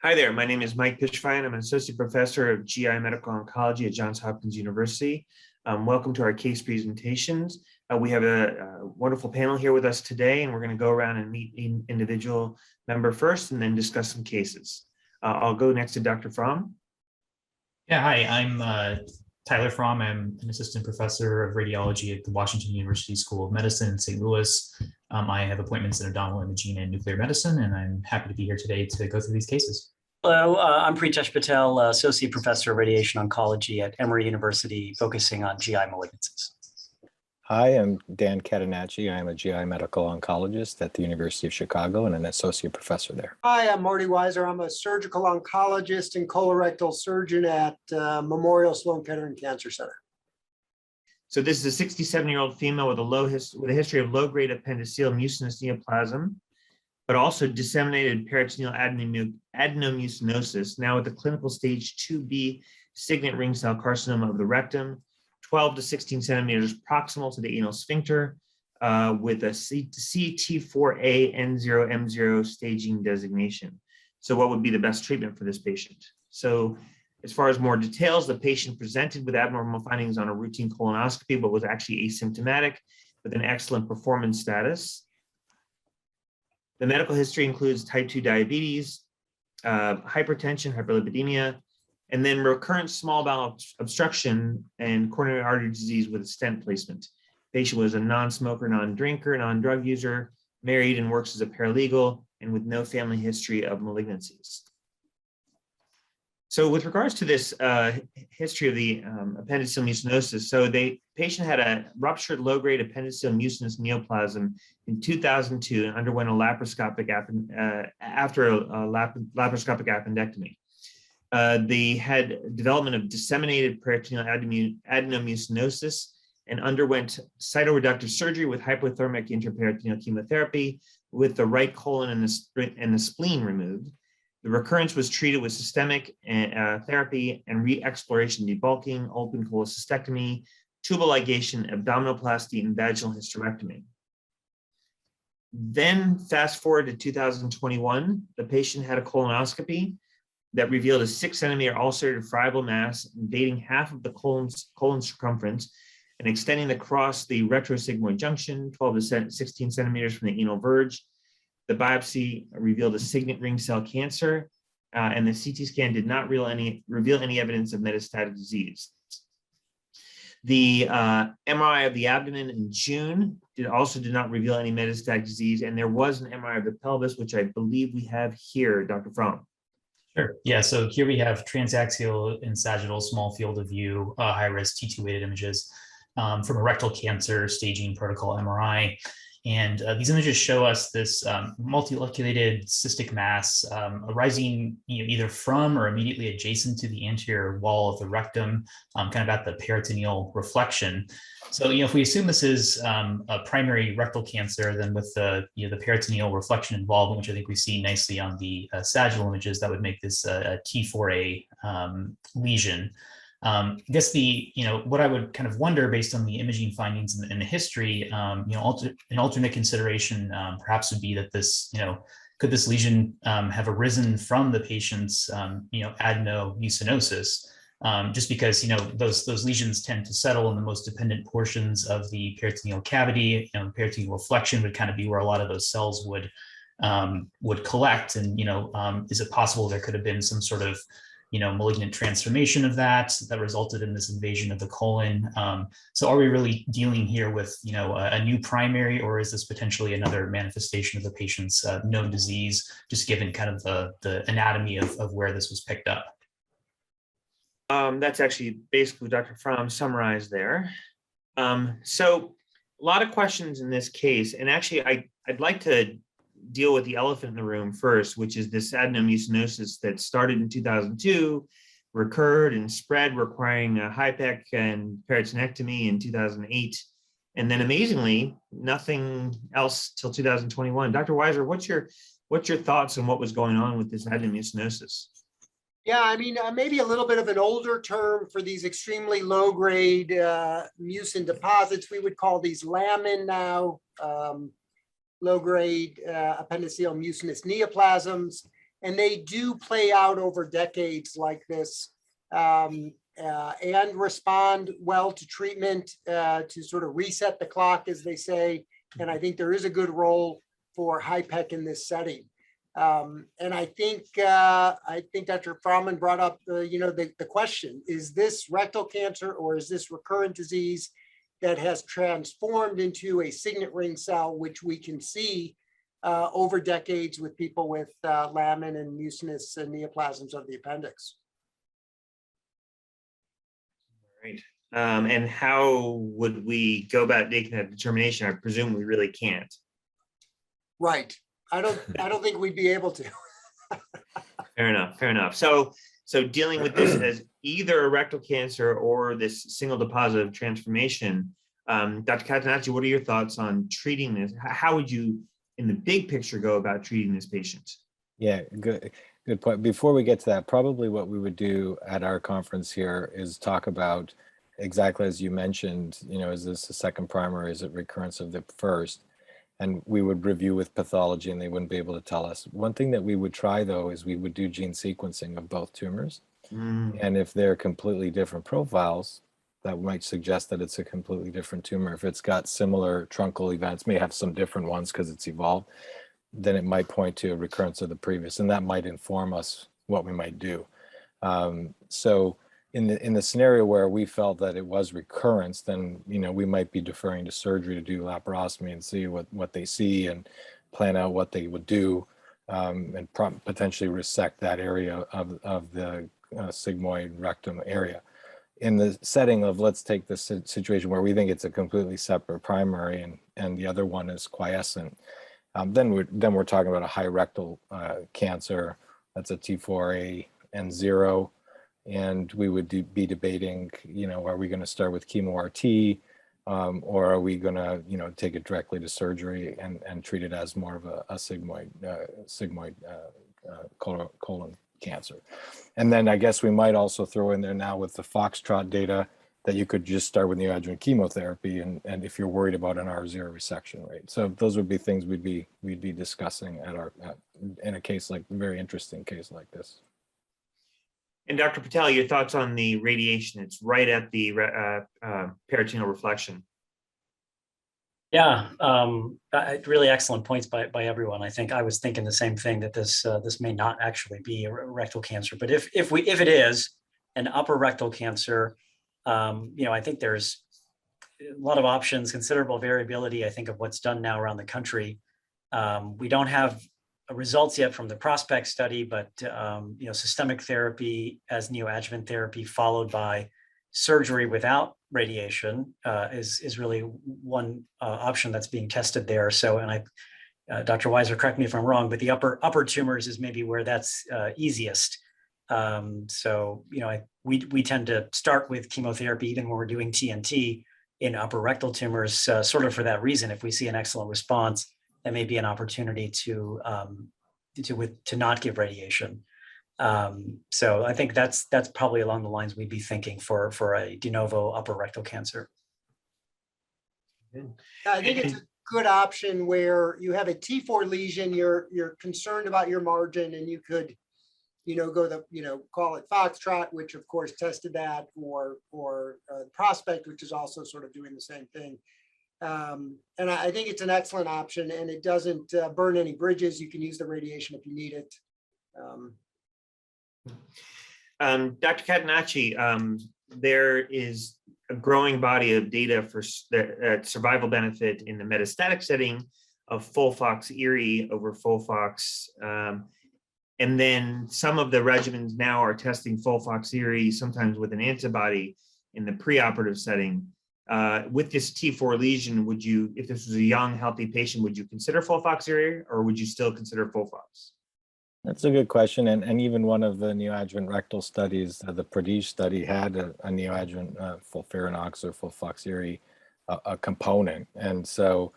Hi there, my name is Mike Pishfine. I'm an associate professor of GI medical oncology at Johns Hopkins University. Welcome to our case presentations. We have a wonderful panel here with us today, and we're going to go around and meet an individual member first and then discuss some cases. I'll go next to Dr. Fromm. Yeah, hi, I'm Tyler Fromm. I'm an assistant professor of radiology at the Washington University School of Medicine in St. Louis. I have appointments in abdominal imaging and nuclear medicine, and I'm happy to be here today to go through these cases. Hello, I'm Pritesh Patel, associate professor of radiation oncology at Emory University, focusing on GI malignancies. Hi, I'm Dan Catenacci. I'm a GI medical oncologist at the University of Chicago and an associate professor there. Hi, I'm Marty Weiser. I'm a surgical oncologist and colorectal surgeon at Memorial Sloan Kettering Cancer Center. So this is a 67-year-old female with a history of low-grade appendiceal mucinous neoplasm, but also disseminated peritoneal adenomucinosis, now at the clinical stage 2B signet ring cell carcinoma of the rectum, 12 to 16 centimeters proximal to the anal sphincter, with a CT4A N0M0 staging designation. So what would be the best treatment for this patient? So as far as more details, the patient presented with abnormal findings on a routine colonoscopy, but was actually asymptomatic with an excellent performance status. The medical history includes type 2 diabetes, hypertension, hyperlipidemia, and then recurrent small bowel obstruction and coronary artery disease with a stent placement. Patient was a non-smoker, non-drinker, non-drug user, married and works as a paralegal, and with no family history of malignancies. So with regards to this history of the appendiceal mucinosis, so the patient had a ruptured low-grade appendiceal mucinous neoplasm in 2002 and underwent a laparoscopic laparoscopic appendectomy. They had development of disseminated peritoneal adenomucinosis and underwent cytoreductive surgery with hypothermic intraperitoneal chemotherapy with the right colon and the spleen removed. The recurrence was treated with systemic therapy and re-exploration debulking, open cholecystectomy, tubal ligation, abdominoplasty, and vaginal hysterectomy. Then fast forward to 2021, the patient had a colonoscopy that revealed a 6-centimeter ulcerated friable mass invading half of the colon circumference and extending across the retrosigmoid junction, 12 to 16 centimeters from the anal verge. The biopsy revealed a signet ring cell cancer, and the CT scan did not reveal any evidence of metastatic disease. The MRI of the abdomen in June also did not reveal any metastatic disease, and there was an MRI of the pelvis, which I believe we have here, Dr. Fromm. Sure. Yeah. So here we have transaxial and sagittal small field of view, high-res T2 weighted images from a rectal cancer staging protocol MRI. And these images show us this multiloculated cystic mass arising either from or immediately adjacent to the anterior wall of the rectum, kind of at the peritoneal reflection. So, if we assume this is a primary rectal cancer, then with the peritoneal reflection involvement, which I think we see nicely on the sagittal images, that would make this a T4A lesion. I guess what I would kind of wonder based on the imaging findings and the history, an alternate consideration perhaps would be that this, could this lesion have arisen from the patient's, adenomucinosis, just because, those lesions tend to settle in the most dependent portions of the peritoneal cavity. Peritoneal reflection would kind of be where a lot of those cells would collect. And, is it possible there could have been some sort of malignant transformation of that resulted in this invasion of the colon? So are we really dealing here with, a new primary, or is this potentially another manifestation of the patient's known disease, just given kind of the anatomy of where this was picked up? That's actually basically Dr. Fromm summarized there. So a lot of questions in this case, and actually I'd like to deal with the elephant in the room first, which is this adenomucinosis that started in 2002, recurred and spread, requiring a HIPEC and peritonectomy in 2008. And then amazingly, nothing else till 2021. Dr. Weiser, what's your thoughts on what was going on with this adenomucinosis? Yeah, I mean, maybe a little bit of an older term for these extremely low-grade mucin deposits. We would call these lamin now. Low-grade appendiceal mucinous neoplasms. And they do play out over decades like this, and respond well to treatment, to sort of reset the clock, as they say. And I think there is a good role for HIPEC in this setting. And I think Dr. Frauman brought up the question: is this rectal cancer or is this recurrent disease that has transformed into a signet ring cell, which we can see over decades with people with lamin and mucinous and neoplasms of the appendix. Right. And how would we go about making that determination? I presume we really can't. Right. I don't think we'd be able to. Fair enough. Fair enough. So dealing with this as either a rectal cancer or this single deposit of transformation, Dr. Catanacci, what are your thoughts on treating this? How would you, in the big picture, go about treating this patient? Yeah, good point. Before we get to that, probably what we would do at our conference here is talk about exactly as you mentioned, is this a second primary? Is it recurrence of the first? And we would review with pathology and they wouldn't be able to tell us. One thing that we would try though is we would do gene sequencing of both tumors. And if they're completely different profiles, that might suggest that it's a completely different tumor. If it's got similar truncal events, may have some different ones because it's evolved, then it might point to a recurrence of the previous, and that might inform us what we might do. So in the scenario where we felt that it was recurrence, then we might be deferring to surgery to do laparoscopy and see what they see and plan out what they would do, and potentially resect that area of the sigmoid rectum area. In the setting of, let's take this situation where we think it's a completely separate primary and the other one is quiescent, then we're talking about a high rectal cancer. That's a T4A and 0. And we would be debating, are we going to start with chemo-RT, or are we going to, take it directly to surgery and treat it as more of a sigmoid colon cancer. And then I guess we might also throw in there now with the Foxtrot data that you could just start with neoadjuvant chemotherapy, and if you're worried about an R0 resection rate. So those would be things we'd be discussing in a case like, a very interesting case like this. And Dr. Patel, your thoughts on the radiation? It's right at the peritoneal reflection. Yeah, really excellent points by everyone. I think I was thinking the same thing, that this may not actually be a rectal cancer, but if it is an upper rectal cancer, I think there's a lot of options, considerable variability, I think, of what's done now around the country. We don't have results yet from the Prospect study, but systemic therapy as neoadjuvant therapy followed by surgery without radiation is really one option that's being tested there. So, and Dr. Weiser, correct me if I'm wrong, but the upper tumors is maybe where that's easiest. So, we tend to start with chemotherapy even when we're doing TNT in upper rectal tumors, sort of for that reason. If we see an excellent response, that may be an opportunity to not give radiation. So I think that's probably along the lines we'd be thinking for a de novo upper rectal cancer. I think it's a good option where you have a T4 lesion, you're concerned about your margin, and you could, go call it Foxtrot, which of course tested that, or Prospect, which is also sort of doing the same thing. And I think it's an excellent option, and it doesn't burn any bridges. You can use the radiation if you need it. Dr. Catanacci, there is a growing body of data for the survival benefit in the metastatic setting of FOLFOXIRI over FOLFOX. And then some of the regimens now are testing FOLFOXIRI, sometimes with an antibody in the preoperative setting. With this T4 lesion, would you, if this was a young, healthy patient, would you consider FOLFOXIRI, or would you still consider FOLFOX? That's a good question. And even one of the neoadjuvant rectal studies, the Pradesh study, had a neoadjuvant FOLFIRINOX or FOLFOXIRI a component. And so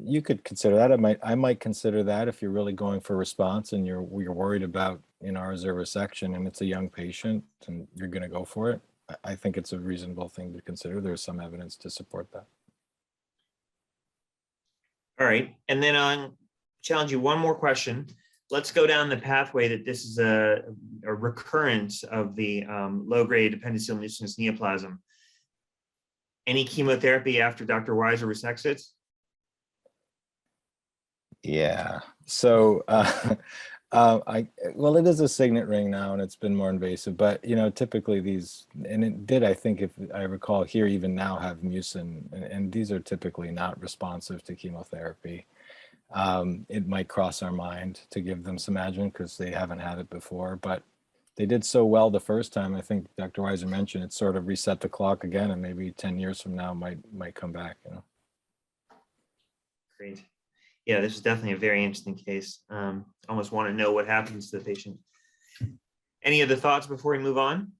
you could consider that. I might consider that if you're really going for response and you're worried about an R0 resection and it's a young patient and you're going to go for it. I think it's a reasonable thing to consider. There's some evidence to support that. All right. And then I'll challenge you one more question. let's go down the pathway that this is a recurrence of the low-grade appendiceal mucinous neoplasm. Any chemotherapy after Dr. Weiser resects it? Yeah. So, well, it is a signet ring now, and it's been more invasive. But typically these, and it did, I think, if I recall, here even now have mucin, and these are typically not responsive to chemotherapy. It might cross our mind to give them some adjuvant because they haven't had it before, but they did so well the first time. I think Dr. Weiser mentioned it sort of reset the clock again, and maybe 10 years from now might come back. Great. Yeah, this is definitely a very interesting case. Almost want to know what happens to the patient. Any other thoughts before we move on?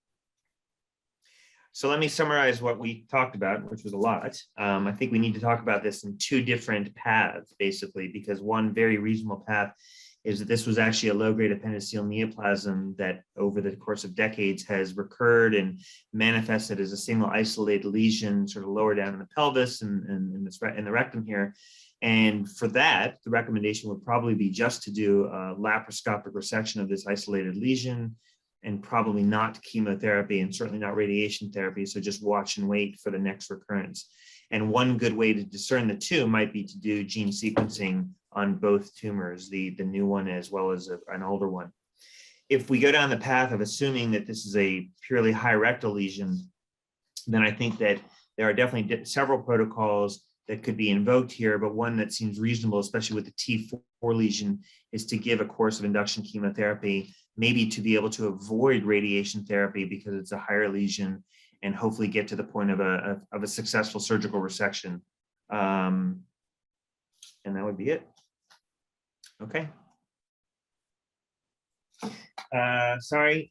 So let me summarize what we talked about, which was a lot. I think we need to talk about this in two different paths, basically, because one very reasonable path is that this was actually a low-grade appendiceal neoplasm that over the course of decades has recurred and manifested as a single isolated lesion sort of lower down in the pelvis and in the rectum here. And for that, the recommendation would probably be just to do a laparoscopic resection of this isolated lesion, and probably not chemotherapy and certainly not radiation therapy. So just watch and wait for the next recurrence. And one good way to discern the two might be to do gene sequencing on both tumors, the new one as well as an older one. If we go down the path of assuming that this is a purely high rectal lesion, then I think that there are definitely several protocols that could be invoked here, but one that seems reasonable, especially with the T4 lesion, is to give a course of induction chemotherapy, maybe to be able to avoid radiation therapy because it's a higher lesion, and hopefully get to the point of a successful surgical resection. And that would be it. Okay. Sorry,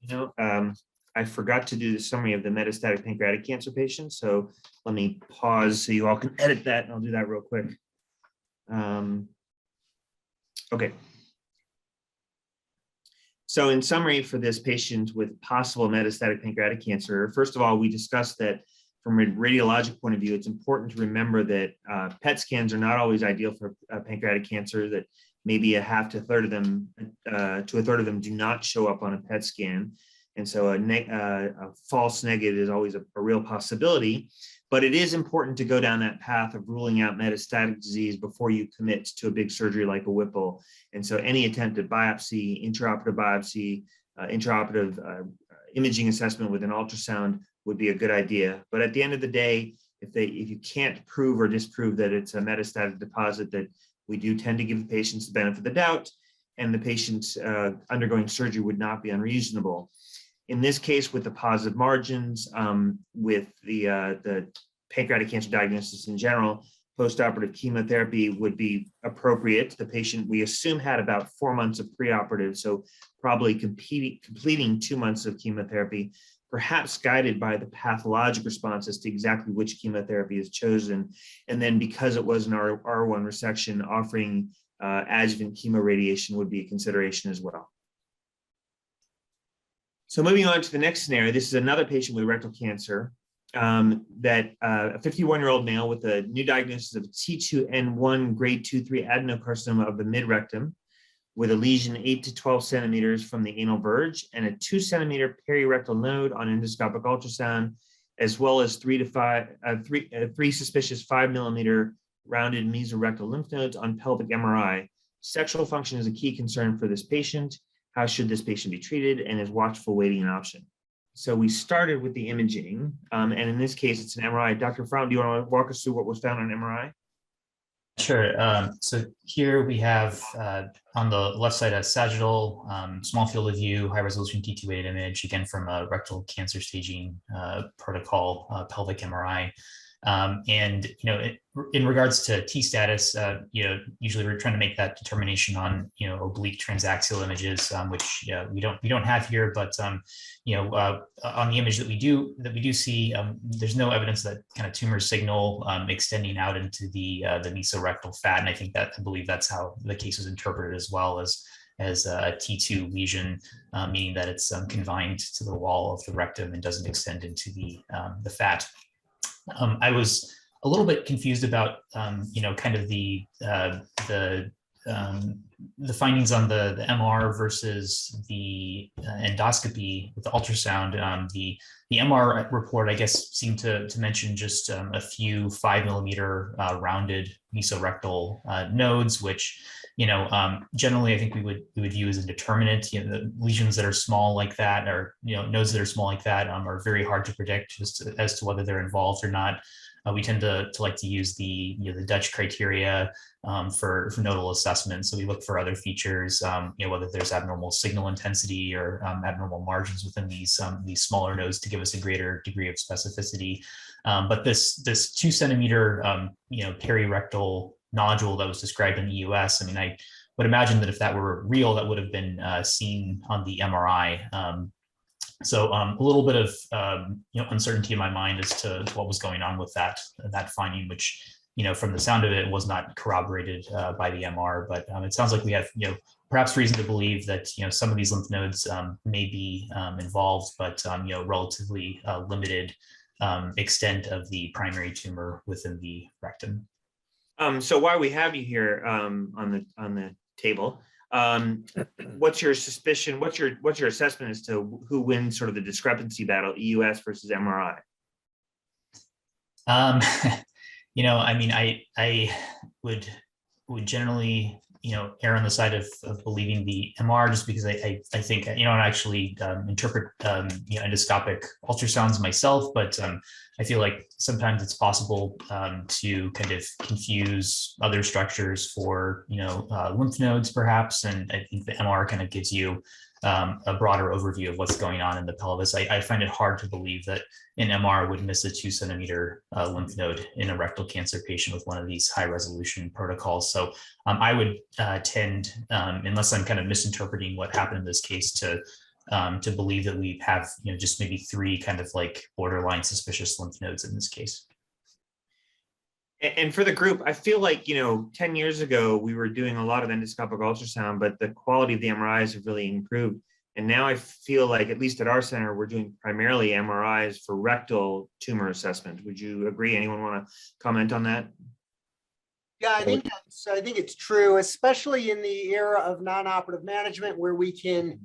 I forgot to do the summary of the metastatic pancreatic cancer patient. So let me pause so you all can edit that, and I'll do that real quick. Okay. So in summary for this patient with possible metastatic pancreatic cancer, first of all, we discussed that from a radiologic point of view, it's important to remember that PET scans are not always ideal for pancreatic cancer, that maybe a half to a third of them do not show up on a PET scan. And so a false negative is always a real possibility, but it is important to go down that path of ruling out metastatic disease before you commit to a big surgery like a Whipple. And so any attempt at biopsy, intraoperative imaging assessment with an ultrasound would be a good idea. But at the end of the day, if you can't prove or disprove that it's a metastatic deposit, that we do tend to give the patients the benefit of the doubt, and the patients undergoing surgery would not be unreasonable. In this case, with the positive margins, with the pancreatic cancer diagnosis in general, postoperative chemotherapy would be appropriate. The patient, we assume, had about 4 months of preoperative, so probably completing 2 months of chemotherapy, perhaps guided by the pathologic responses to exactly which chemotherapy is chosen. And then because it was an R1 resection, offering adjuvant chemoradiation would be a consideration as well. So moving on to the next scenario, this is another patient with rectal cancer, that a 51-year-old male with a new diagnosis of T2N1 grade 2/3 adenocarcinoma of the mid-rectum, with a lesion 8 to 12 centimeters from the anal verge and a 2 centimeter perirectal node on endoscopic ultrasound, as well as three suspicious 5 millimeter rounded mesorectal lymph nodes on pelvic MRI. Sexual function is a key concern for this patient. How should this patient be treated, and is watchful waiting an option? So we started with the imaging, and in this case, it's an MRI. Dr. Fromm, do you want to walk us through what was found on MRI? Sure. So here we have on the left side a sagittal small field of view, high resolution T2-weighted image, again from a rectal cancer staging protocol, pelvic MRI. And in regards to T status, usually we're trying to make that determination on oblique transaxial images, which we don't have here, but on the image that we do see, there's no evidence that kind of tumor signal extending out into the mesorectal fat, and I believe that's how the case was interpreted as well, as a T2 lesion, meaning that it's confined to the wall of the rectum and doesn't extend into the fat. I was a little bit confused about, kind of the the findings on the MR versus the endoscopy with the ultrasound. The MR report, I guess, seemed to mention just a few 5 millimeter rounded mesorectal nodes, which, generally I think we would view as a determinant. The lesions that are small like that, or nodes that are small like that, are very hard to predict just as to whether they're involved or not. We tend to like to use the Dutch criteria for nodal assessment. So we look for other features, whether there's abnormal signal intensity or abnormal margins within these smaller nodes to give us a greater degree of specificity. But this 2 centimeter perirectal nodule that was described in the US, I mean, I would imagine that if that were real, that would have been seen on the MRI. So a little bit of uncertainty in my mind as to what was going on with that finding, which from the sound of it was not corroborated by the MR. But it sounds like we have perhaps reason to believe that some of these lymph nodes may be involved, but relatively limited extent of the primary tumor within the rectum. So while we have you here on the table, what's your suspicion? What's your assessment as to who wins sort of the discrepancy battle, EUS versus MRI? I mean, I would generally, err on the side of believing the MR, just because I think, I actually interpret, endoscopic ultrasounds myself, but I feel like sometimes it's possible to kind of confuse other structures for, lymph nodes perhaps. And I think the MR kind of gives you a broader overview of what's going on in the pelvis. I find it hard to believe that an MR would miss a 2 centimeter lymph node in a rectal cancer patient with one of these high resolution protocols. So I would tend, unless I'm kind of misinterpreting what happened in this case, to believe that we have, just maybe 3 kind of like borderline suspicious lymph nodes in this case. And for the group, I feel like, 10 years ago, we were doing a lot of endoscopic ultrasound, but the quality of the MRIs have really improved. And now I feel like, at least at our center, we're doing primarily MRIs for rectal tumor assessment. Would you agree? Anyone want to comment on that? Yeah, I think it's true, especially in the era of non-operative management, where we can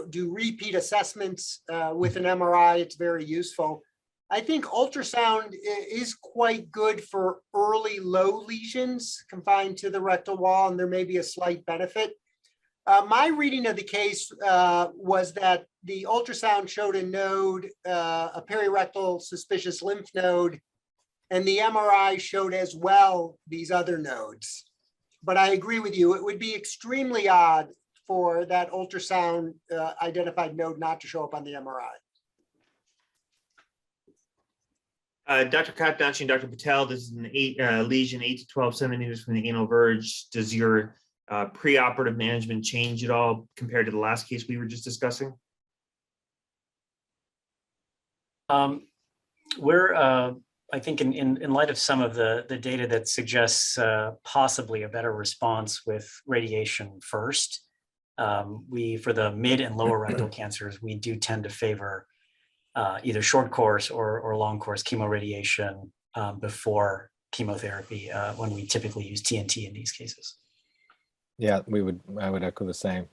do repeat assessments with an MRI. It's very useful. I think ultrasound is quite good for early low lesions confined to the rectal wall, and there may be a slight benefit. My reading of the case was that the ultrasound showed a node, a perirectal suspicious lymph node, and the MRI showed as well these other nodes. But I agree with you, it would be extremely odd for that ultrasound identified node not to show up on the MRI. Dr. Katdanchi and Dr. Patel, this is an lesion 8 to 12 centimeters from the anal verge. Does your preoperative management change at all compared to the last case we were just discussing? I think in light of some of the data that suggests possibly a better response with radiation first, for the mid and lower rectal cancers, we do tend to favor either short course or long course chemoradiation before chemotherapy when we typically use TNT in these cases. Yeah, I would echo the same.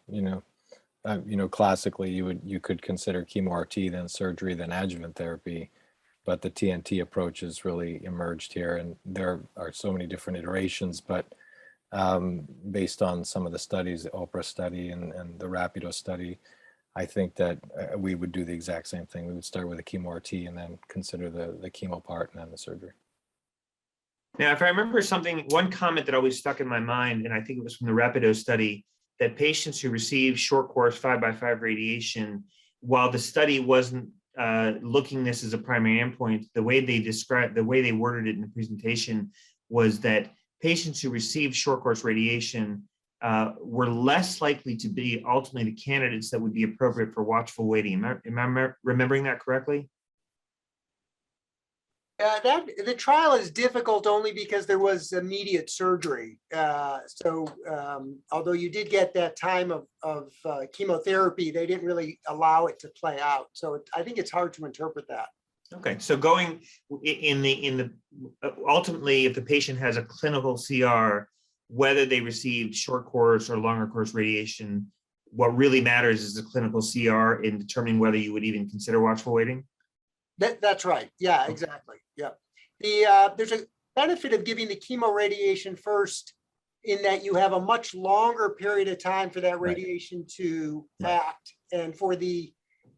Classically you could consider chemo RT, then surgery, then adjuvant therapy, but the TNT approach has really emerged here, and there are so many different iterations. But based on some of the studies, the OPRA study and the RAPIDO study, I think that we would do the exact same thing. We would start with a chemo RT and then consider the chemo part and then the surgery. Now, if I remember one comment that always stuck in my mind, and I think it was from the RAPIDO study, that patients who received short course 5x5 radiation, while the study wasn't looking this as a primary endpoint, the way they worded it in the presentation was that patients who received short course radiation were less likely to be ultimately the candidates that would be appropriate for watchful waiting. Am I remembering that correctly? The trial is difficult only because there was immediate surgery. Although you did get that time of chemotherapy, they didn't really allow it to play out. So I think it's hard to interpret that. Okay, so going in the ultimately, if the patient has a clinical CR, whether they received short course or longer course radiation, what really matters is the clinical CR in determining whether you would even consider watchful waiting? That's right. Yeah, exactly. Yeah. There's a benefit of giving the chemoradiation first in that you have a much longer period of time for that Right. radiation to Right. act and for the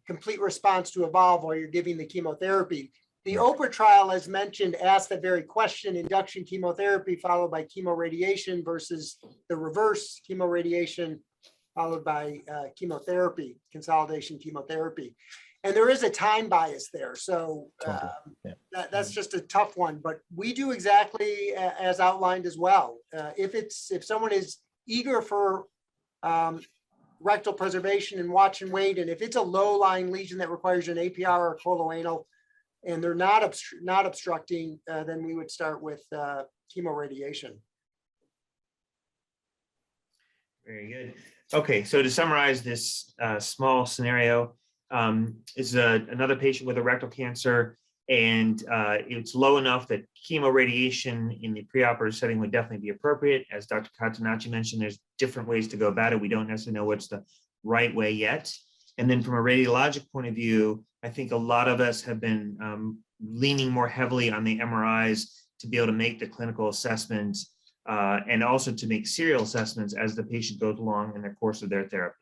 complete response to evolve while you're giving the chemotherapy. The Right. OPRA trial, as mentioned, asked that very question: induction chemotherapy followed by chemoradiation versus the reverse, chemoradiation followed by chemotherapy, consolidation chemotherapy. And there is a time bias there. So Totally. Yeah. that's just a tough one, but we do exactly as outlined as well. If someone is eager for rectal preservation and watch and wait, and if it's a low-lying lesion that requires an APR or coloanal, and they're not obstructing, then we would start with chemoradiation. Very good. Okay, so to summarize this small scenario, is another patient with a rectal cancer, and it's low enough that chemoradiation in the preoperative setting would definitely be appropriate. As Dr. Catenacci mentioned, there's different ways to go about it. We don't necessarily know what's the right way yet. And then from a radiologic point of view, I think a lot of us have been leaning more heavily on the MRIs to be able to make the clinical assessment and also to make serial assessments as the patient goes along in the course of their therapy.